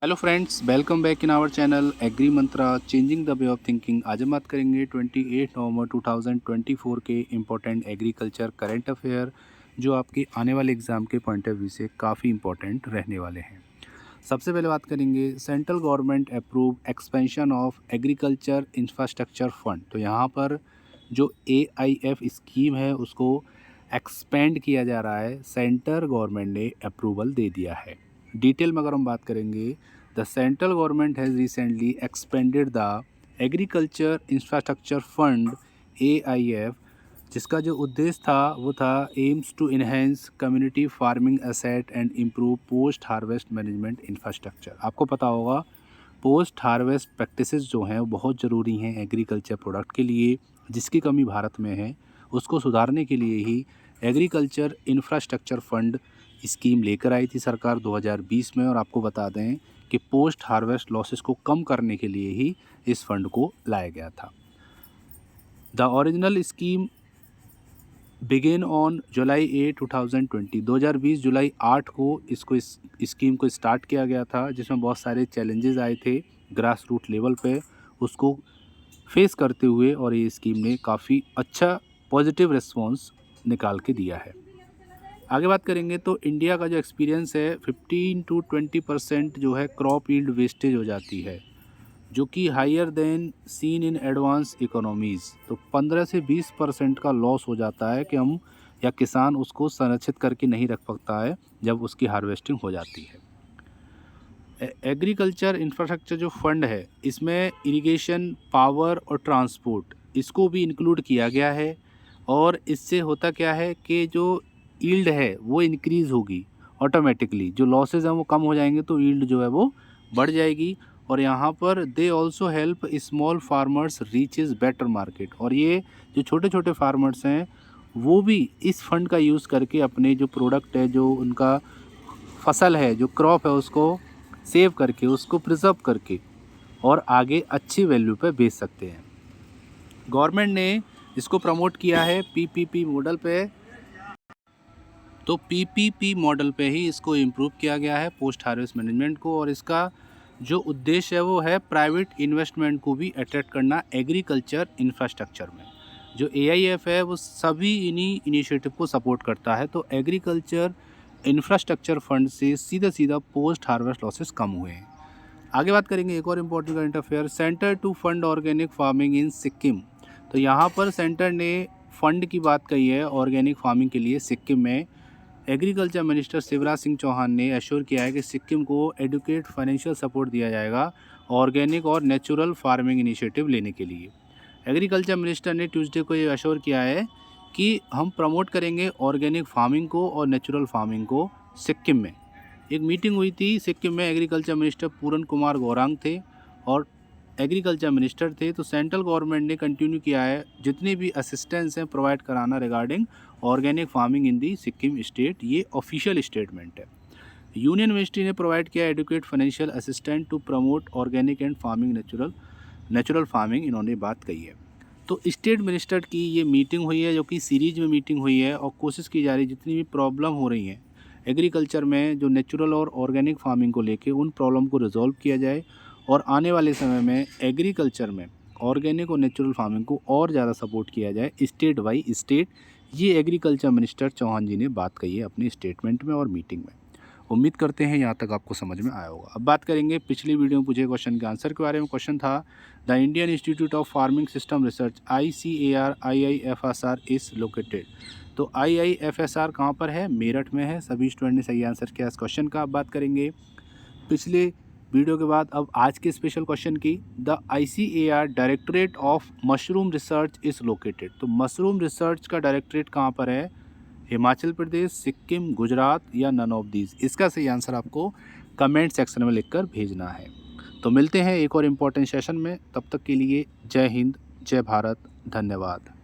Hello friends, welcome back in our channel agri Mantra changing the way of thinking. आज हम बात करेंगे 28 नवंबर 2024 के इम्पोर्टेंट एग्रीकल्चर करंट अफेयर जो आपके आने वाले एग्ज़ाम के पॉइंट ऑफ व्यू से काफ़ी इम्पोर्टेंट रहने वाले हैं। सबसे पहले बात करेंगे central government approve expansion of agriculture infrastructure fund. तो यहाँ पर जो AIF स्कीम है उसको एक्सपेंड किया जा रहा है, सेंट्रल गवर्नमेंट ने अप्रूवल दे दिया है। डिटेल में अगर हम बात करेंगे, the central government has recently expanded the agriculture infrastructure fund AIF, जिसका जो उद्देश्य था वो था aims to enhance community farming asset and improve post harvest management infrastructure. आपको पता होगा पोस्ट हार्वेस्ट प्रैक्टिसेस जो हैं वो बहुत ज़रूरी हैं एग्रीकल्चर प्रोडक्ट के लिए, जिसकी कमी भारत में है। उसको सुधारने के लिए ही एग्रीकल्चर इंफ्रास्ट्रक्चर फंड स्कीम लेकर आई थी सरकार 2020 में। और आपको बता दें कि पोस्ट हार्वेस्ट लॉसेस को कम करने के लिए ही इस फंड को लाया गया था। The original scheme begin on July 8 2020। 2020 जुलाई 8 को इस स्कीम को स्टार्ट किया गया था, जिसमें बहुत सारे चैलेंजेस आए थे ग्रास रूट लेवल पे, उसको फेस करते हुए और ये स्कीम ने काफ़ी अच्छा पॉजिटिव रिस्पॉन्स निकाल के दिया है। आगे बात करेंगे तो इंडिया का जो एक्सपीरियंस है 15 to 20% जो है क्रॉप यील्ड वेस्टेज हो जाती है, जो कि higher than seen in advance economies. तो 15 से 20% का लॉस हो जाता है कि हम या किसान उसको संरक्षित करके नहीं रख पाता है जब उसकी हार्वेस्टिंग हो जाती है। एग्रीकल्चर इंफ्रास्ट्रक्चर जो फंड है इसमें इरिगेशन, पावर और ट्रांसपोर्ट इसको भी इंक्लूड किया गया है। और इससे होता क्या है कि जो यील्ड है वो इंक्रीज़ होगी ऑटोमेटिकली, जो लॉसेस हैं वो कम हो जाएंगे तो यील्ड जो है वो बढ़ जाएगी। और यहाँ पर they also help small farmers reaches better market. और ये जो छोटे छोटे फार्मर्स हैं वो भी इस फंड का यूज़ करके अपने जो प्रोडक्ट है, जो उनका फसल है, जो क्रॉप है, उसको सेव करके, उसको प्रिजर्व करके और आगे अच्छी वैल्यू पे बेच सकते हैं। गवर्नमेंट ने इसको प्रमोट किया है PPP मॉडल पे। तो PPP मॉडल पे ही इसको इम्प्रूव किया गया है पोस्ट हार्वेस्ट मैनेजमेंट को। और इसका जो उद्देश्य है वो है प्राइवेट इन्वेस्टमेंट को भी अट्रैक्ट करना एग्रीकल्चर इंफ्रास्ट्रक्चर में। जो AIF है वो सभी इन्हीं इनिशिएटिव को सपोर्ट करता है। तो एग्रीकल्चर इंफ्रास्ट्रक्चर फंड से सीधा सीधा पोस्ट हार्वेस्ट लॉसेस कम हुए हैं। आगे बात करेंगे एक और important current affair, centre to fund organic farming in Sikkim. तो यहाँ पर सेंटर ने फंड की बात कही है ऑर्गेनिक फार्मिंग के लिए सिक्किम में। एग्रीकल्चर मिनिस्टर शिवराज सिंह चौहान ने एश्योर किया है कि सिक्किम को एडुकेट फाइनेंशियल सपोर्ट दिया जाएगा ऑर्गेनिक और नेचुरल फार्मिंग इनिशिएटिव लेने के लिए। एग्रीकल्चर मिनिस्टर ने ट्यूसडे को ये एश्योर किया है कि हम प्रमोट करेंगे ऑर्गेनिक फार्मिंग को और नेचुरल फार्मिंग को सिक्किम में। एक मीटिंग हुई थी सिक्किम में, एग्रीकल्चर मिनिस्टर पूरन कुमार गौरांग थे और एग्रीकल्चर मिनिस्टर थे। तो सेंट्रल गवर्नमेंट ने कंटिन्यू किया है जितने भी असिस्टेंस हैं प्रोवाइड कराना regarding organic farming in the Sikkim state. ये ऑफिशियल स्टेटमेंट है। यूनियन मिनिस्ट्री ने प्रोवाइड किया adequate financial assistant to promote organic and farming natural farming, इन्होंने बात कही है। तो स्टेट मिनिस्टर की ये मीटिंग हुई है, जो कि सीरीज में मीटिंग हुई है, और कोशिश की जा रही है जितनी भी प्रॉब्लम हो रही हैं एग्रीकल्चर में जो नेचुरल और ऑर्गेनिक फार्मिंग को लेके, उन प्रॉब्लम को रिजॉल्व किया जाए और आने वाले समय में एग्रीकल्चर में ऑर्गेनिक और नेचुरल फार्मिंग को और ज़्यादा सपोर्ट किया जाए स्टेट बाई स्टेट। ये एग्रीकल्चर मिनिस्टर चौहान जी ने बात कही है अपनी स्टेटमेंट में और मीटिंग में। उम्मीद करते हैं यहाँ तक आपको समझ में आया होगा। अब बात करेंगे पिछली वीडियो में पूछे क्वेश्चन के आंसर के बारे में। क्वेश्चन था the Indian institute of farming system research ICAR IIFSR is located. तो IIFSR कहाँ पर है? मेरठ में है। सभी स्टूडेंट ने सही आंसर किया इस क्वेश्चन का। अब बात करेंगे पिछले वीडियो के बाद अब आज के स्पेशल क्वेश्चन की। The ICAR directorate of mushroom research is located. तो मशरूम रिसर्च का डायरेक्टरेट कहाँ पर है? हिमाचल प्रदेश, सिक्किम, गुजरात या नन ऑफ दीज? इसका सही आंसर आपको कमेंट सेक्शन में लिखकर भेजना है। तो मिलते हैं एक और इम्पोर्टेंट सेशन में, तब तक के लिए जय हिंद, जय भारत, धन्यवाद।